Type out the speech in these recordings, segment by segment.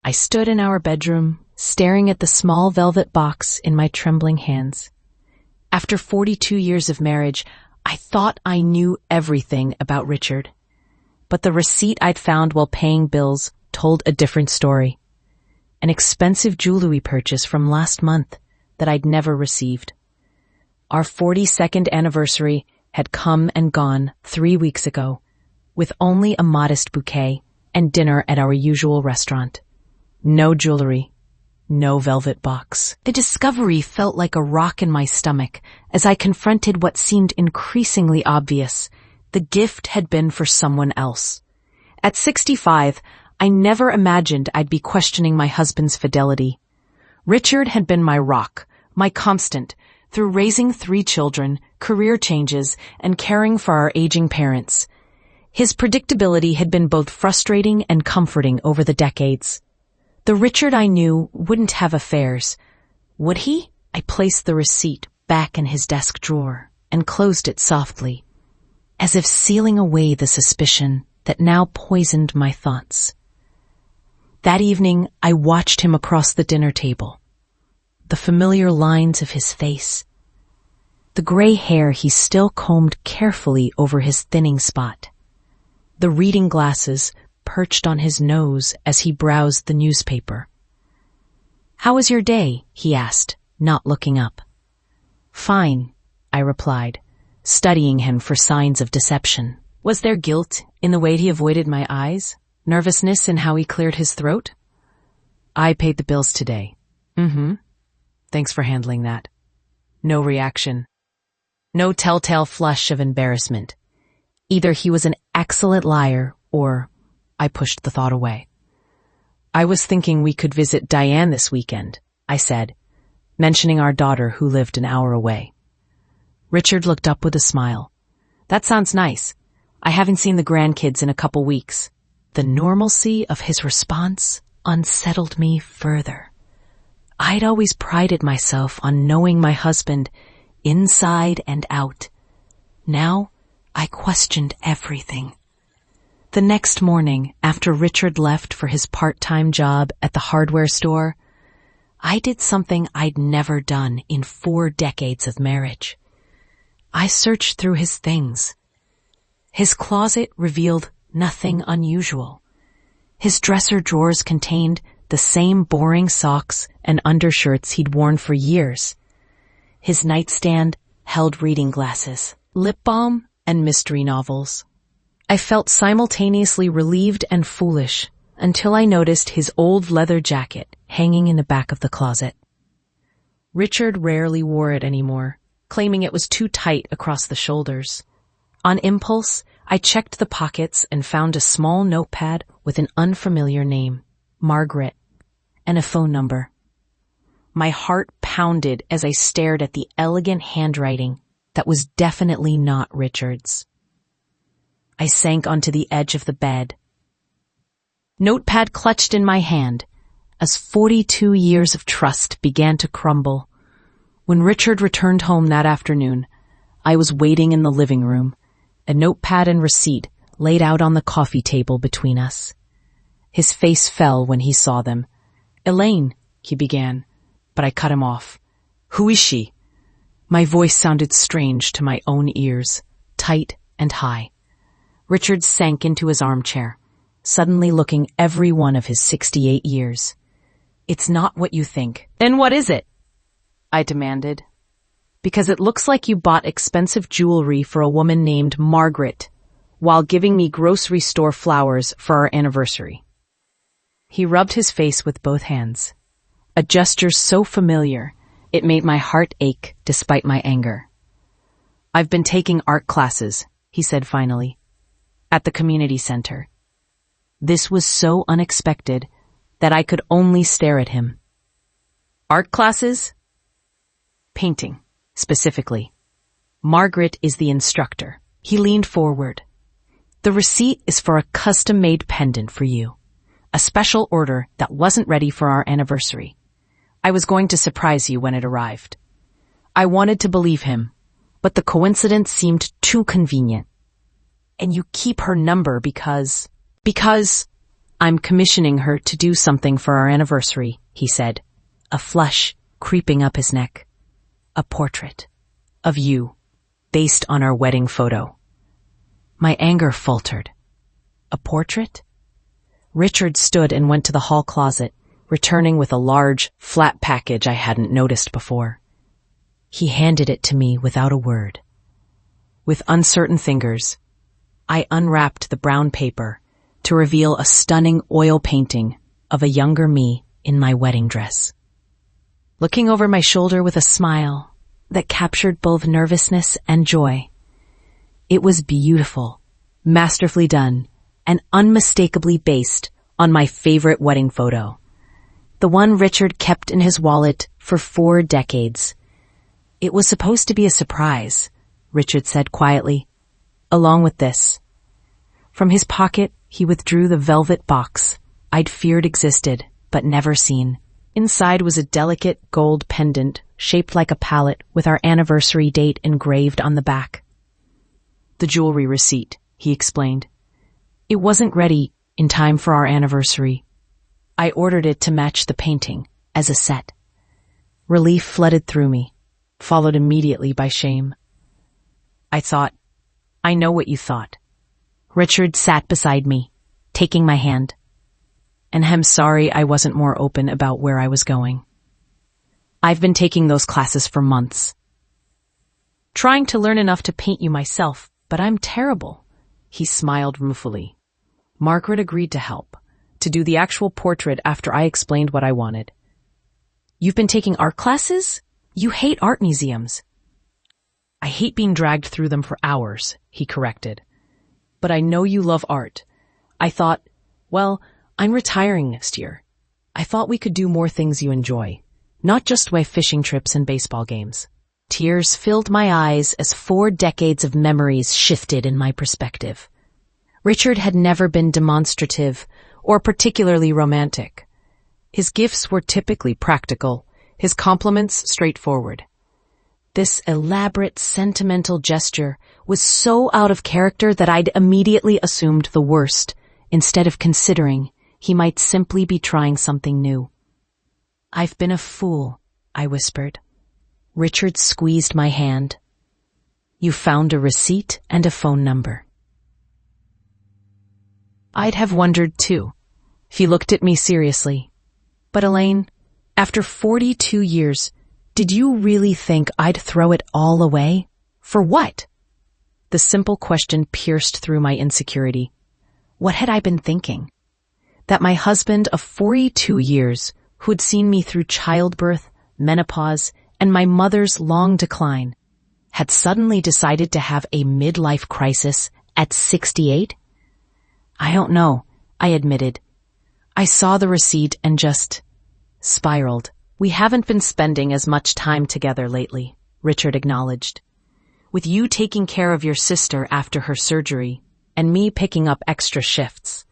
I stood in our bedroom, staring at the small velvet box in my trembling hands. After 42 years of marriage, I thought I knew everything about Richard. But the receipt I'd found while paying bills told a different story. An expensive jewelry purchase from last month that I'd never received. Our 42nd anniversary had come and gone 3 weeks ago, with only a modest bouquet and dinner at our usual restaurant. No jewelry, no velvet box. The discovery felt like a rock in my stomach as I confronted what seemed increasingly obvious. The gift had been for someone else. At 65, I never imagined I'd be questioning my husband's fidelity. Richard had been my rock, my constant, through raising 3 children, career changes, and caring for our aging parents. His predictability had been both frustrating and comforting over the decades. The Richard I knew wouldn't have affairs. Would he? I placed the receipt back in his desk drawer and closed it softly, as if sealing away the suspicion that now poisoned my thoughts. That evening, I watched him across the dinner table. The familiar lines of his face. The gray hair he still combed carefully over his thinning spot. The reading glasses perched on his nose as he browsed the newspaper. "How was your day?" he asked, not looking up. "Fine," I replied, studying him for signs of deception. Was there guilt in the way he avoided my eyes? Nervousness in how he cleared his throat? "I paid the bills today." "Thanks for handling that." No reaction. No telltale flush of embarrassment. Either he was an excellent liar, or I pushed the thought away. "I was thinking we could visit Diane this weekend," I said, mentioning our daughter who lived an hour away. Richard looked up with a smile. "That sounds nice. I haven't seen the grandkids in a couple weeks." The normalcy of his response unsettled me further. I'd always prided myself on knowing my husband inside and out. Now I questioned everything. The next morning, after Richard left for his part-time job at the hardware store, I did something I'd never done in 4 decades of marriage. I searched through his things. His closet revealed nothing unusual. His dresser drawers contained the same boring socks and undershirts he'd worn for years. His nightstand held reading glasses, lip balm, and mystery novels. I felt simultaneously relieved and foolish until I noticed his old leather jacket hanging in the back of the closet. Richard rarely wore it anymore, claiming it was too tight across the shoulders. On impulse, I checked the pockets and found a small notepad with an unfamiliar name, Margaret, and a phone number. My heart pounded as I stared at the elegant handwriting that was definitely not Richard's. I sank onto the edge of the bed. Notepad clutched in my hand as 42 years of trust began to crumble. When Richard returned home that afternoon, I was waiting in the living room, a notepad and receipt laid out on the coffee table between us. His face fell when he saw them. "Elaine," he began, but I cut him off. "Who is she?" My voice sounded strange to my own ears, tight and high. Richard sank into his armchair, suddenly looking every one of his 68 years. "It's not what you think." "Then what is it?" I demanded. "Because it looks like you bought expensive jewelry for a woman named Margaret while giving me grocery store flowers for our anniversary." He rubbed his face with both hands, a gesture so familiar it made my heart ache despite my anger. "I've been taking art classes," he said finally, "at the community center." This was so unexpected that I could only stare at him. "Art classes?" "Painting, specifically. Margaret is the instructor." He leaned forward. "The receipt is for a custom-made pendant for you, a special order that wasn't ready for our anniversary. I was going to surprise you when it arrived." I wanted to believe him, but the coincidence seemed too convenient. "And you keep her number because..." I'm commissioning her to do something for our anniversary, he said, a flush creeping up his neck. A portrait of you, based on our wedding photo. My anger faltered. A portrait? Richard stood and went to the hall closet, returning with a large, flat package I hadn't noticed before. He handed it to me without a word. With uncertain fingers, I unwrapped the brown paper to reveal a stunning oil painting of a younger me in my wedding dress. Looking over my shoulder with a smile that captured both nervousness and joy. It was beautiful, masterfully done, and unmistakably based on my favorite wedding photo. The one Richard kept in his wallet for 4 decades. It was supposed to be a surprise, Richard said quietly. Along with this. From his pocket, he withdrew the velvet box I'd feared existed, but never seen. Inside was a delicate gold pendant shaped like a palette with our anniversary date engraved on the back. The jewelry receipt, he explained. It wasn't ready in time for our anniversary. I ordered it to match the painting, as a set. Relief flooded through me, followed immediately by shame. I thought, I know what you thought. Richard sat beside me, taking my hand. And I'm sorry I wasn't more open about where I was going. I've been taking those classes for months. Trying to learn enough to paint you myself, but I'm terrible. He smiled ruefully. Margaret agreed to help, to do the actual portrait after I explained what I wanted. You've been taking art classes? You hate art museums. I hate being dragged through them for hours, he corrected. But I know you love art. I thought, well, I'm retiring next year. I thought we could do more things you enjoy, not just away fishing trips and baseball games. Tears filled my eyes as 4 decades of memories shifted in my perspective. Richard had never been demonstrative or particularly romantic. His gifts were typically practical, his compliments straightforward. This elaborate, sentimental gesture was so out of character that I'd immediately assumed the worst, instead of considering he might simply be trying something new. I've been a fool, I whispered. Richard squeezed my hand. You found a receipt and a phone number. I'd have wondered too. He looked at me seriously. But Elaine, after 42 years, did you really think I'd throw it all away? For what? The simple question pierced through my insecurity. What had I been thinking? That my husband of 42 years, who'd seen me through childbirth, menopause, and my mother's long decline, had suddenly decided to have a midlife crisis at 68? I don't know, I admitted. I saw the receipt and just spiraled. We haven't been spending as much time together lately, Richard acknowledged. With you taking care of your sister after her surgery, and me picking up extra shifts.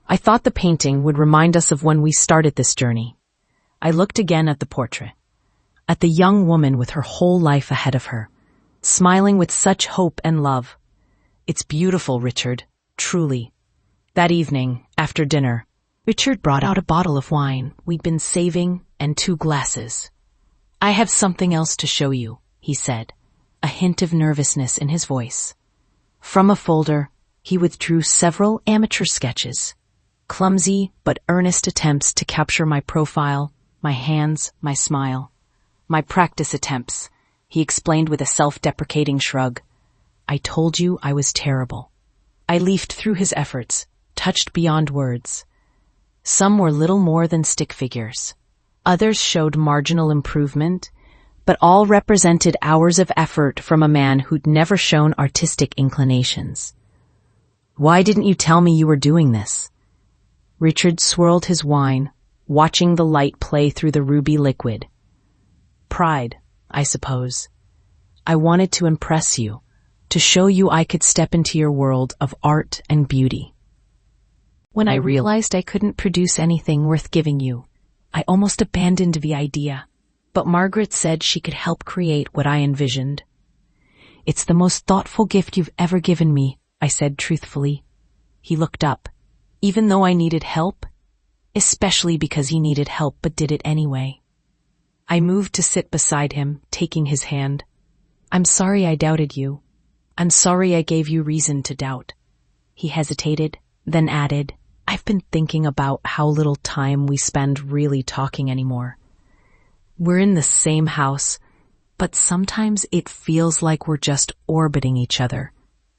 I thought the painting would remind us of when we started this journey. I looked again at the portrait, at the young woman with her whole life ahead of her, smiling with such hope and love. It's beautiful, Richard, truly. That evening, after dinner, Richard brought out a bottle of wine we'd been saving and 2 glasses. I have something else to show you, he said, a hint of nervousness in his voice. From a folder, he withdrew several amateur sketches, clumsy but earnest attempts to capture my profile, my hands, my smile. My practice attempts, he explained with a self-deprecating shrug. I told you I was terrible. I leafed through his efforts, touched beyond words. Some were little more than stick figures. Others showed marginal improvement, but all represented hours of effort from a man who'd never shown artistic inclinations. Why didn't you tell me you were doing this? Richard swirled his wine, watching the light play through the ruby liquid. Pride, I suppose. I wanted to impress you, to show you I could step into your world of art and beauty. When I realized I couldn't produce anything worth giving you, I almost abandoned the idea. But Margaret said she could help create what I envisioned. It's the most thoughtful gift you've ever given me, I said truthfully. He looked up, even though I needed help, especially because he needed help but did it anyway. I moved to sit beside him, taking his hand. I'm sorry I doubted you. I'm sorry I gave you reason to doubt. He hesitated, then added, I've been thinking about how little time we spend really talking anymore. We're in the same house, but sometimes it feels like we're just orbiting each other,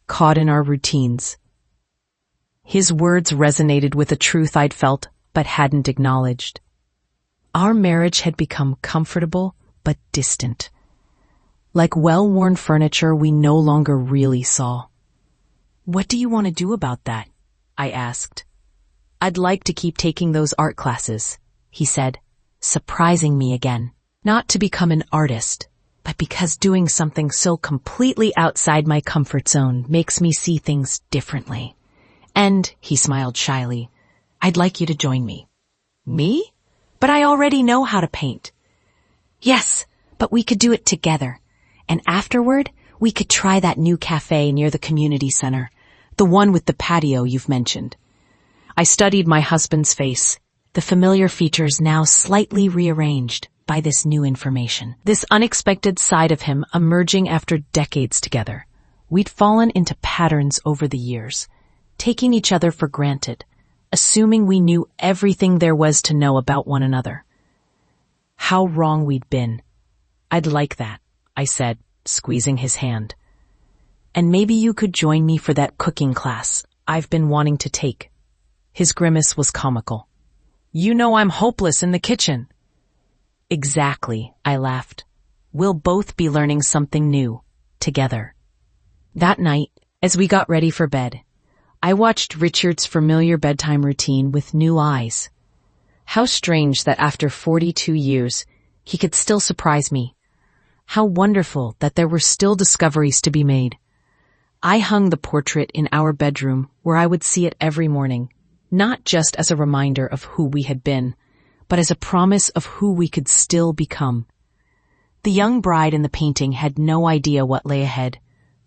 caught in our routines. His words resonated with a truth I'd felt but hadn't acknowledged. Our marriage had become comfortable but distant. Like well-worn furniture we no longer really saw. What do you want to do about that? I asked. I'd like to keep taking those art classes, he said, surprising me again. Not to become an artist, but because doing something so completely outside my comfort zone makes me see things differently. And, he smiled shyly, I'd like you to join me. Me? But I already know how to paint. Yes, but we could do it together. And afterward, we could try that new cafe near the community center, the one with the patio you've mentioned. I studied my husband's face, the familiar features now slightly rearranged by this new information. This unexpected side of him emerging after decades together. We'd fallen into patterns over the years, taking each other for granted, assuming we knew everything there was to know about one another. How wrong we'd been. I'd like that, I said, squeezing his hand. And maybe you could join me for that cooking class I've been wanting to take. His grimace was comical. You know I'm hopeless in the kitchen. Exactly, I laughed. We'll both be learning something new, together. That night, as we got ready for bed, I watched Richard's familiar bedtime routine with new eyes. How strange that after 42 years, he could still surprise me. How wonderful that there were still discoveries to be made. I hung the portrait in our bedroom where I would see it every morning, not just as a reminder of who we had been, but as a promise of who we could still become. The young bride in the painting had no idea what lay ahead,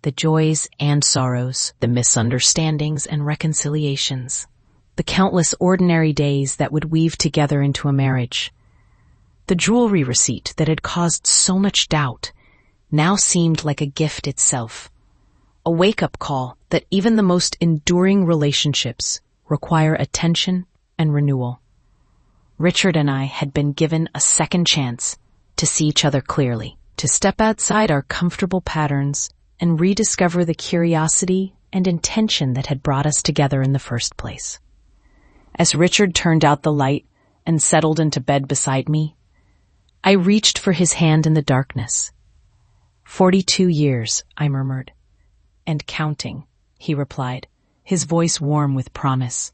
the joys and sorrows, the misunderstandings and reconciliations, the countless ordinary days that would weave together into a marriage. The jewelry receipt that had caused so much doubt now seemed like a gift itself, a wake-up call that even the most enduring relationships require attention and renewal. Richard and I had been given a second chance to see each other clearly, to step outside our comfortable patterns and rediscover the curiosity and intention that had brought us together in the first place. As Richard turned out the light and settled into bed beside me, I reached for his hand in the darkness. 42 years, I murmured. And counting, he replied, his voice warm with promise.